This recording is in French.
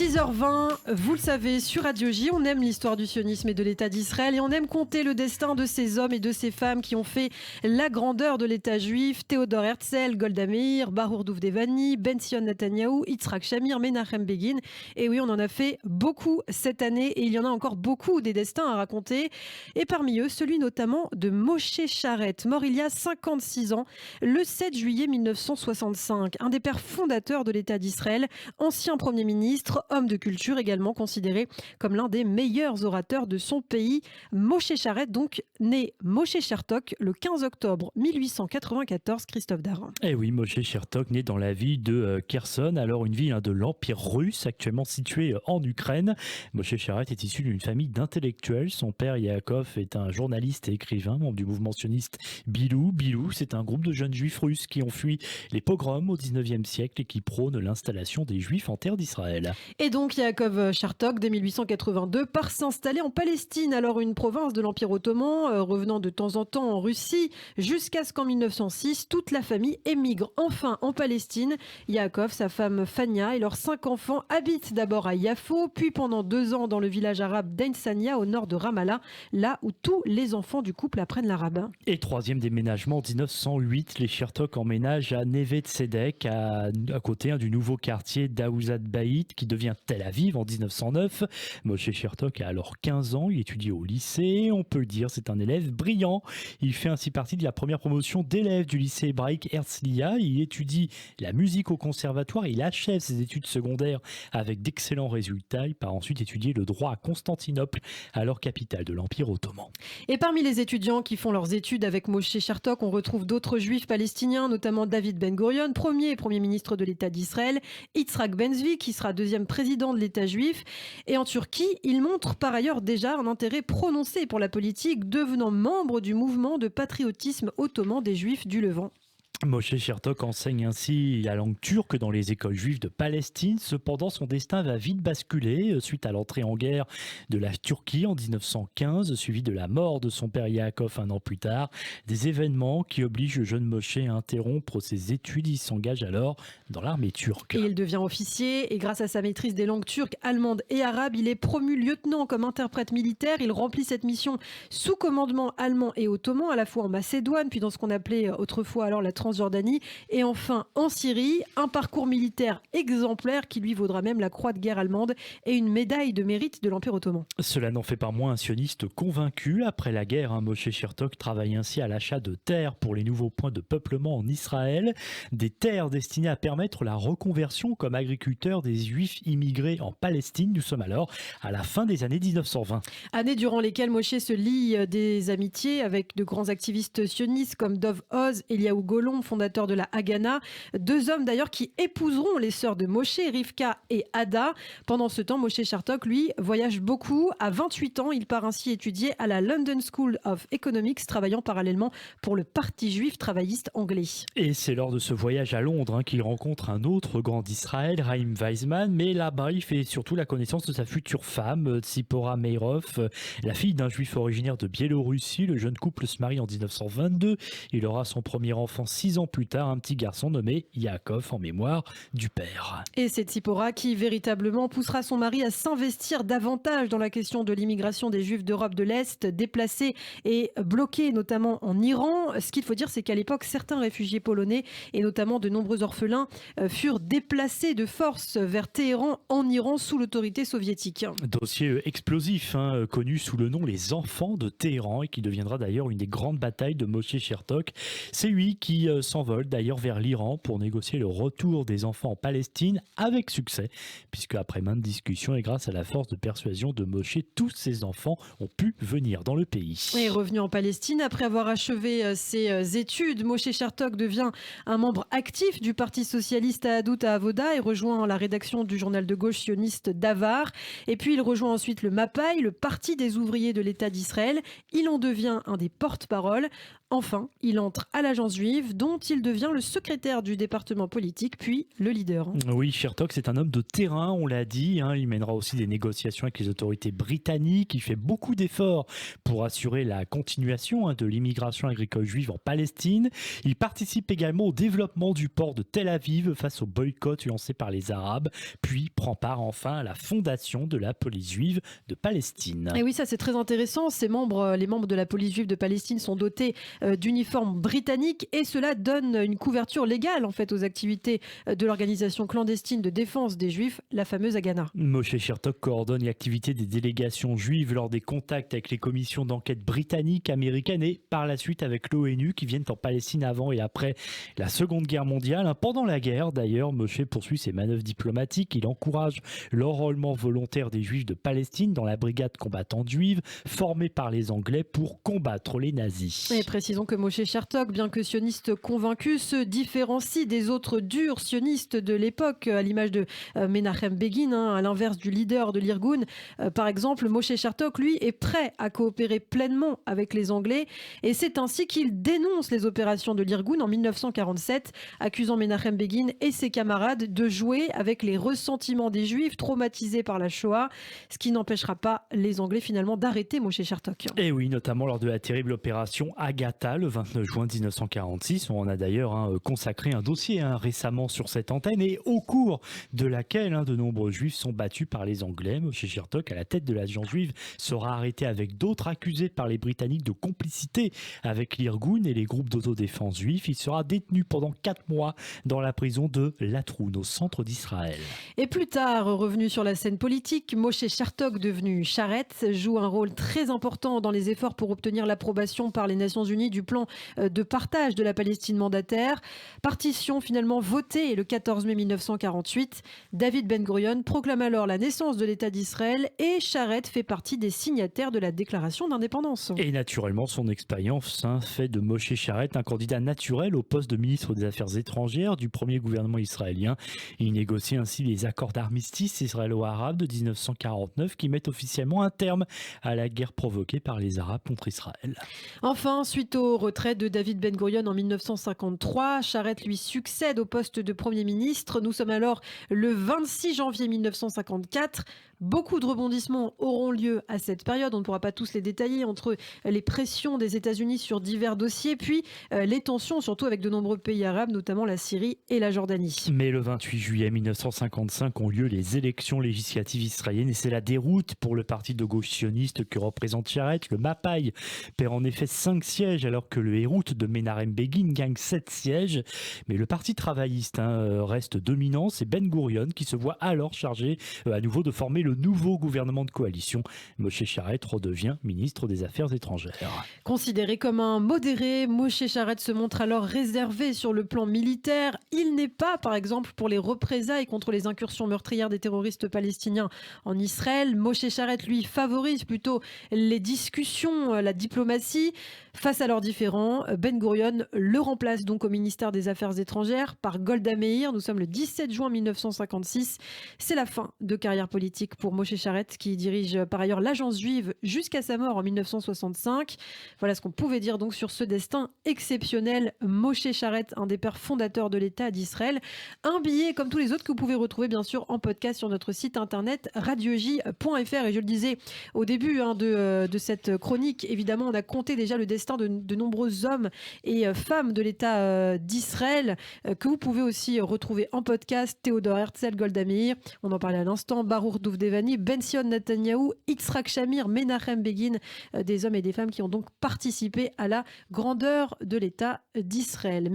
6h20, vous le savez, sur Radio J, on aime l'histoire du sionisme et de l'État d'Israël et on aime compter le destin de ces hommes et de ces femmes qui ont fait la grandeur de l'État juif. Théodore Herzl, Golda Meir, Baruch Duvdevani, Ben-Sion Netanyahou, Yitzhak Shamir, Menachem Begin. Et oui, on en a fait beaucoup cette année et il y en a encore beaucoup des destins à raconter. Et parmi eux, celui notamment de Moshe Sharet, mort il y a 56 ans, le 7 juillet 1965. Un des pères fondateurs de l'État d'Israël, ancien Premier ministre, homme de culture également considéré comme l'un des meilleurs orateurs de son pays. Moshe Sharet, donc né Moshe Chertok le 15 octobre 1894, Christophe Darin. Eh oui, Moshe Chertok né dans la ville de Kherson, alors une ville de l'Empire russe actuellement située en Ukraine. Moshe Sharet est issu d'une famille d'intellectuels. Son père Yaakov est un journaliste et écrivain, membre du mouvement sioniste Bilou. Bilou, c'est un groupe de jeunes juifs russes qui ont fui les pogroms au 19e siècle et qui prônent l'installation des juifs en terre d'Israël. Et donc Yaakov Chertok, dès 1882, part s'installer en Palestine, alors une province de l'Empire ottoman, revenant de temps en temps en Russie, jusqu'à ce qu'en 1906, toute la famille émigre enfin en Palestine. Yaakov, sa femme Fania et leurs 5 enfants habitent d'abord à Yafo, puis pendant 2 ans dans le village arabe d'Ain Sania, au nord de Ramallah, là où tous les enfants du couple apprennent l'arabe. Et troisième déménagement, en 1908, les Chertok emménagent à Neve Tzedek, à côté du nouveau quartier d'Aouzat Baït, qui devient Tel Aviv en 1909. Moshe Chertok a alors 15 ans, il étudie au lycée, on peut le dire, c'est un élève brillant. Il fait ainsi partie de la première promotion d'élèves du lycée hébraïque Herzliya. Il étudie la musique au conservatoire, il achève ses études secondaires avec d'excellents résultats. Il part ensuite étudier le droit à Constantinople, alors capitale de l'Empire ottoman. Et parmi les étudiants qui font leurs études avec Moshe Chertok, on retrouve d'autres juifs palestiniens, notamment David Ben Gurion, premier ministre de l'État d'Israël, Yitzhak Ben-Zvi, qui sera deuxième président de l'État juif. Et en Turquie, il montre par ailleurs déjà un intérêt prononcé pour la politique, devenant membre du mouvement de patriotisme ottoman des Juifs du Levant. Moshe Chertok enseigne ainsi la langue turque dans les écoles juives de Palestine. Cependant, son destin va vite basculer suite à l'entrée en guerre de la Turquie en 1915, suivi de la mort de son père Yaakov un an plus tard. Des événements qui obligent le jeune Moshe à interrompre ses études. Il s'engage alors dans l'armée turque. Et il devient officier et grâce à sa maîtrise des langues turques, allemandes et arabes, il est promu lieutenant comme interprète militaire. Il remplit cette mission sous commandement allemand et ottoman, à la fois en Macédoine, puis dans ce qu'on appelait autrefois alors la Transjordanie, et enfin en Syrie, un parcours militaire exemplaire qui lui vaudra même la croix de guerre allemande et une médaille de mérite de l'Empire ottoman. Cela n'en fait pas moins un sioniste convaincu. Après la guerre, Moshe Chertok travaille ainsi à l'achat de terres pour les nouveaux points de peuplement en Israël, des terres destinées à permettre la reconversion comme agriculteur des juifs immigrés en Palestine. Nous sommes alors à la fin des années 1920. Années durant lesquelles Moshe se lie des amitiés avec de grands activistes sionistes comme Dov Oz, Eliaou Golon, fondateur de la Haganah. 2 hommes d'ailleurs qui épouseront les sœurs de Moshe, Rivka et Ada. Pendant ce temps, Moshe Chertok, lui, voyage beaucoup. À 28 ans, il part ainsi étudier à la London School of Economics, travaillant parallèlement pour le Parti juif travailliste anglais. Et c'est lors de ce voyage à Londres qu'il rencontre un autre grand d'Israël, Chaim Weizmann. Mais là-bas, il fait surtout la connaissance de sa future femme, Tzipora Meirov, la fille d'un juif originaire de Biélorussie. Le jeune couple se marie en 1922. Il aura son premier enfant 6 ans plus tard, un petit garçon nommé Yaakov en mémoire du père. Et c'est Tzipora qui véritablement poussera son mari à s'investir davantage dans la question de l'immigration des Juifs d'Europe de l'Est, déplacés et bloqués notamment en Iran. Ce qu'il faut dire, c'est qu'à l'époque, certains réfugiés polonais et notamment de nombreux orphelins furent déplacés de force vers Téhéran en Iran sous l'autorité soviétique. Dossier explosif, connu sous le nom Les Enfants de Téhéran et qui deviendra d'ailleurs une des grandes batailles de Moshe Chertok. C'est lui qui s'envole d'ailleurs vers l'Iran pour négocier le retour des enfants en Palestine avec succès, puisque après maintes discussions et grâce à la force de persuasion de Moshe, tous ces enfants ont pu venir dans le pays. Et revenu en Palestine, après avoir achevé ses études, Moshe Chertok devient un membre actif du Parti socialiste à Ahadut HaAvoda et rejoint la rédaction du journal de gauche sioniste Davar. Et puis il rejoint ensuite le MAPAI, le Parti des ouvriers de l'État d'Israël. Il en devient un des porte-parole. Enfin, il entre à l'agence juive dont il devient le secrétaire du département politique, puis le leader. Oui, Chertok, c'est un homme de terrain, on l'a dit. Il mènera aussi des négociations avec les autorités britanniques. Il fait beaucoup d'efforts pour assurer la continuation de l'immigration agricole juive en Palestine. Il participe également au développement du port de Tel Aviv face au boycott lancé par les Arabes, puis prend part enfin à la fondation de la police juive de Palestine. Et oui, ça c'est très intéressant. Les membres de la police juive de Palestine sont dotés d'uniformes britanniques et cela donne une couverture légale en fait aux activités de l'organisation clandestine de défense des Juifs, la fameuse Haganah. Moshe Chertok coordonne l'activité des délégations juives lors des contacts avec les commissions d'enquête britanniques, américaines et par la suite avec l'ONU qui viennent en Palestine avant et après la Seconde Guerre mondiale. Pendant la guerre, d'ailleurs, Moshe poursuit ses manœuvres diplomatiques. Il encourage l'enrôlement volontaire des Juifs de Palestine dans la brigade combattante juive formée par les Anglais pour combattre les nazis. Et précisons que Moshe Chertok, bien que sioniste convaincu, se différencie des autres durs sionistes de l'époque, à l'image de Menachem Begin, à l'inverse du leader de l'Irgun. Par exemple, Moshe Chertok, lui, est prêt à coopérer pleinement avec les Anglais et c'est ainsi qu'il dénonce les opérations de l'Irgun en 1947, accusant Menachem Begin et ses camarades de jouer avec les ressentiments des Juifs traumatisés par la Shoah, ce qui n'empêchera pas les Anglais finalement d'arrêter Moshe Chertok. Et oui, notamment lors de la terrible opération Agatha le 29 juin 1946. On a d'ailleurs consacré un dossier récemment sur cette antenne et au cours de laquelle de nombreux Juifs sont battus par les Anglais. Moshe Chertok, à la tête de l'agence juive, sera arrêté avec d'autres accusés par les Britanniques de complicité avec l'Irgun et les groupes d'autodéfense juifs. Il sera détenu pendant 4 mois dans la prison de Latroun, au centre d'Israël. Et plus tard, revenu sur la scène politique, Moshe Chertok, devenu Charetz, joue un rôle très important dans les efforts pour obtenir l'approbation par les Nations Unies du plan de partage de la Palestine mandataire. Partition finalement votée le 14 mai 1948. David Ben Gurion proclame alors la naissance de l'État d'Israël et Charetz fait partie des signataires de la déclaration d'indépendance. Et naturellement, son expérience fait de Moshe Charetz un candidat naturel au poste de ministre des Affaires étrangères du premier gouvernement israélien. Il négocie ainsi les accords d'armistice israélo-arabes de 1949 qui mettent officiellement un terme à la guerre provoquée par les Arabes contre Israël. Enfin, suite au retrait de David Ben Gurion en 1953, Charetz lui succède au poste de Premier ministre. Nous sommes alors le 26 janvier 1954. Beaucoup de rebondissements auront lieu à cette période. On ne pourra pas tous les détailler entre les pressions des États-Unis sur divers dossiers, puis les tensions, surtout avec de nombreux pays arabes, notamment la Syrie et la Jordanie. Mais le 28 juillet 1955 ont lieu les élections législatives israéliennes et c'est la déroute pour le parti de gauche sioniste que représente Charetz. Le Mapai perd en effet 5 sièges alors que le Hérout de Menachem Begin gagne 7 sièges. Mais le parti travailliste reste dominant. C'est Ben Gurion qui se voit alors chargé à nouveau de former le nouveau gouvernement de coalition. Moshe Charetz redevient ministre des Affaires étrangères. Considéré comme un modéré, Moshe Charetz se montre alors réservé sur le plan militaire. Il n'est pas, par exemple, pour les représailles contre les incursions meurtrières des terroristes palestiniens en Israël. Moshe Charetz, lui, favorise plutôt les discussions, la diplomatie. Face à leurs différends, Ben Gurion le remplace donc au ministère des Affaires étrangères par Golda Meir. Nous sommes le 17 juin 1956. C'est la fin de carrière politique pour Moshe Charetz qui dirige par ailleurs l'agence juive jusqu'à sa mort en 1965. Voilà ce qu'on pouvait dire donc sur ce destin exceptionnel. Moshe Charetz, un des pères fondateurs de l'État d'Israël. Un billet comme tous les autres que vous pouvez retrouver bien sûr en podcast sur notre site internet radioj.fr. Et je le disais au début de cette chronique, évidemment on a compté déjà le destin de nombreux hommes et femmes de l'État d'Israël que vous pouvez aussi retrouver en podcast. Théodore Herzl, Golda Meir, on en parlait à l'instant, Baruch Duvdevani, Benzion Netanyahou, Yitzhak Shamir, Menachem Begin, des hommes et des femmes qui ont donc participé à la grandeur de l'État d'Israël.